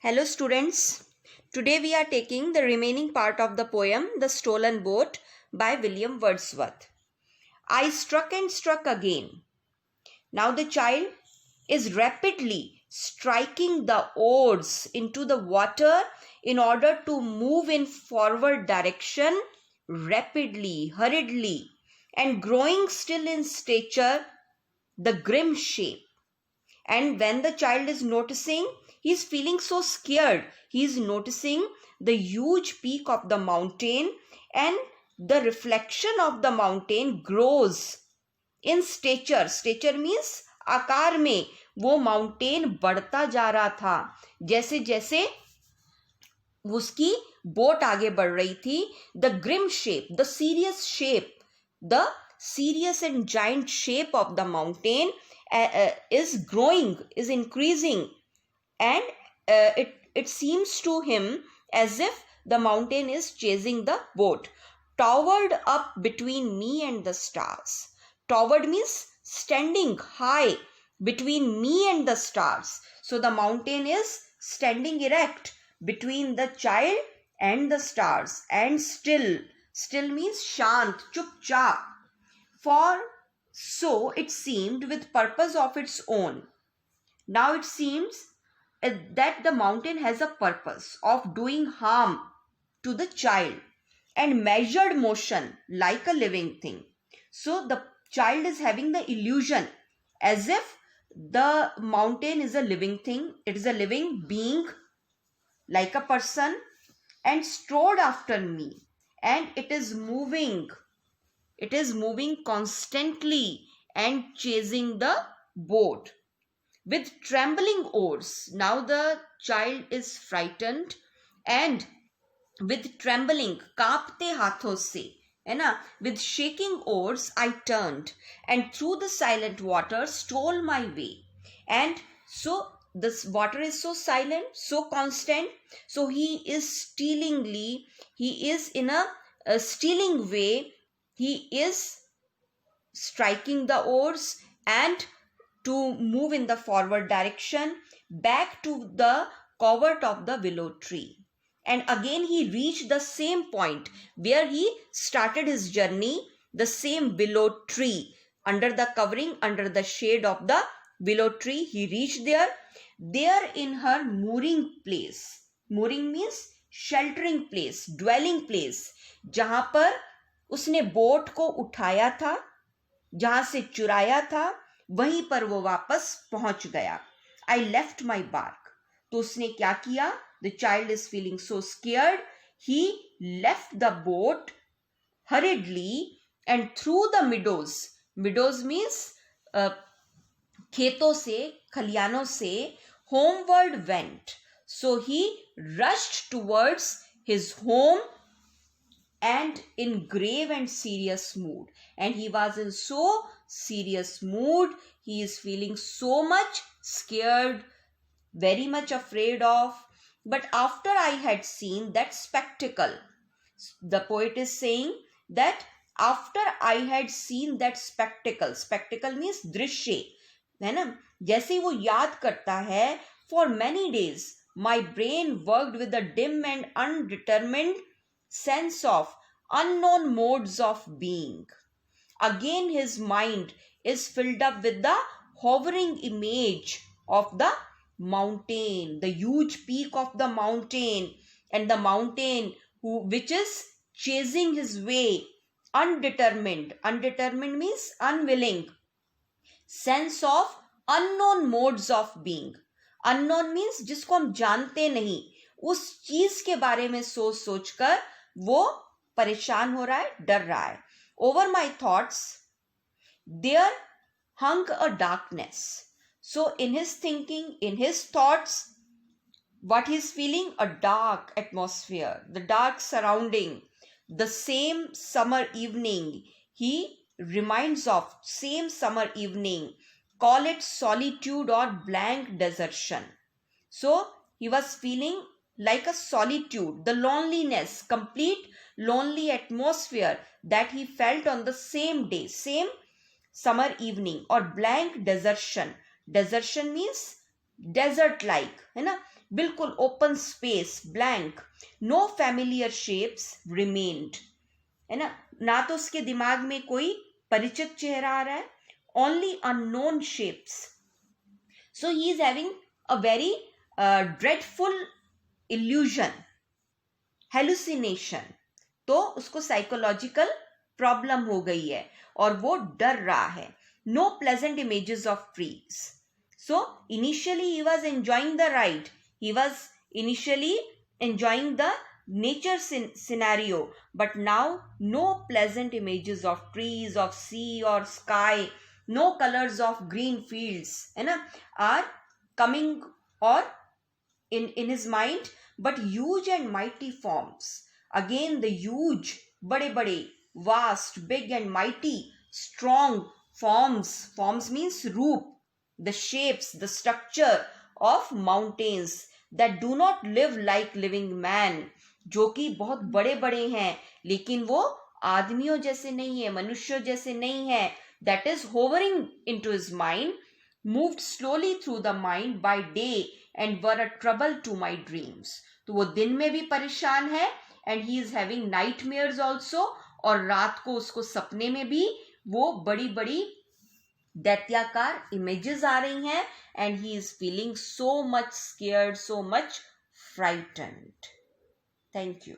Hello students, today we are taking the remaining part of the poem The Stolen Boat by William Wordsworth. I struck and struck again. Now the child is rapidly striking the oars into the water in order to move in forward direction rapidly, hurriedly, and growing still in stature the grim shape. And when the child is noticing, he's feeling so scared. He's noticing the huge peak of the mountain, and the reflection of the mountain grows in stature. Stature means आकार में वो mountain बढ़ता जा रहा था जैसे जैसे उसकी बोट आगे बढ़ रही थी. The grim shape, the serious shape, the serious and giant shape of the mountain is growing, is increasing, and it seems to him as if the mountain is chasing the boat. Towered up between me and the stars. Towered means standing high between me and the stars. So the mountain is standing erect between the child and the stars, and still means shant, chupchap. For so it seemed with purpose of its own. Now it seems that the mountain has a purpose of doing harm to the child and measured motion like a living thing. So the child is having the illusion as if the mountain is a living thing. It is a living being like a person and strode after me, and it is moving. It is moving constantly and chasing the boat with trembling oars. Now the child is frightened and with trembling, कांपते हाथों से, है ना, with shaking oars I turned and through the silent water stole my way. And so this water is so silent, so constant. So he is in a stealing way. He is striking the oars and to move in the forward direction back to the covert of the willow tree. And again he reached the same point where he started his journey, the same willow tree. Under the covering, under the shade of the willow tree, he reached there. There in her mooring place. Mooring means sheltering place, dwelling place. जहाँ पर उसने boat को उठाया था, जहां से चुराया था, वहीं पर वो वापस पहुंच गया. I left my bark. तो उसने क्या किया? The child is feeling so scared. He left the boat hurriedly and through the meadows. Meadows means खेतों से, खलियानों से, homeward went. So he rushed towards his home and in grave and serious mood. And he was in so serious mood. He is feeling so much scared, very much afraid of. But after I had seen that spectacle, the poet is saying that after I had seen that spectacle, spectacle means दृश्य, है ना, जैसे वो याद करता है, for many days my brain worked with a dim and undetermined sense of unknown modes of being. Again his mind is filled up with the hovering image of the mountain, the huge peak of the mountain, and the mountain which is chasing his way, undetermined. Undetermined means unwilling. Sense of unknown modes of being. Unknown means जिसको हम जानते नहीं, उस चीज के बारे में सोच सोचकर वो परेशान हो रहा है, डर रहा है. Over my thoughts there hung a darkness. So in his thinking, in his thoughts, what he is feeling? A dark atmosphere, the dark surrounding, the same summer evening. He reminds of same summer evening. Call it solitude or blank desertion. So he was feeling like a solitude, the loneliness, complete lonely atmosphere that he felt on the same day, same summer evening, or blank desertion. Desertion means desert like, है ना, बिल्कुल open space, blank, no familiar shapes remained, है ना, ना तो उसके दिमाग में कोई परिचित चेहरा आ रहा है, only unknown shapes. So he is having a very dreadful illusion, hallucination. तो उसको साइकोलॉजिकल प्रॉब्लम हो गई है और वो डर रहा है. No pleasant images of trees. So initially he was enjoying the ride, he was initially enjoying the nature scenario, but now no pleasant images of trees, of sea or sky, no colors of green fields, है ना, are coming or in his mind, but huge and mighty forms. Again the huge, bade bade, vast, big and mighty, strong forms means roop, the shapes, the structure of mountains that do not live like living man, जो कि बहुत बड़े बड़े हैं लेकिन वो आदमियों जैसे नहीं है, मनुष्यों जैसे नहीं है. that is hovering into his mind, moved slowly through the mind by day and were a trouble to my dreams. तो वो दिन में भी परेशान है and he is having nightmares also, और रात को उसको सपने में भी वो बड़ी बड़ी दैत्याकार इमेजेस आ रही हैं and he is feeling so much scared, so much frightened. Thank you.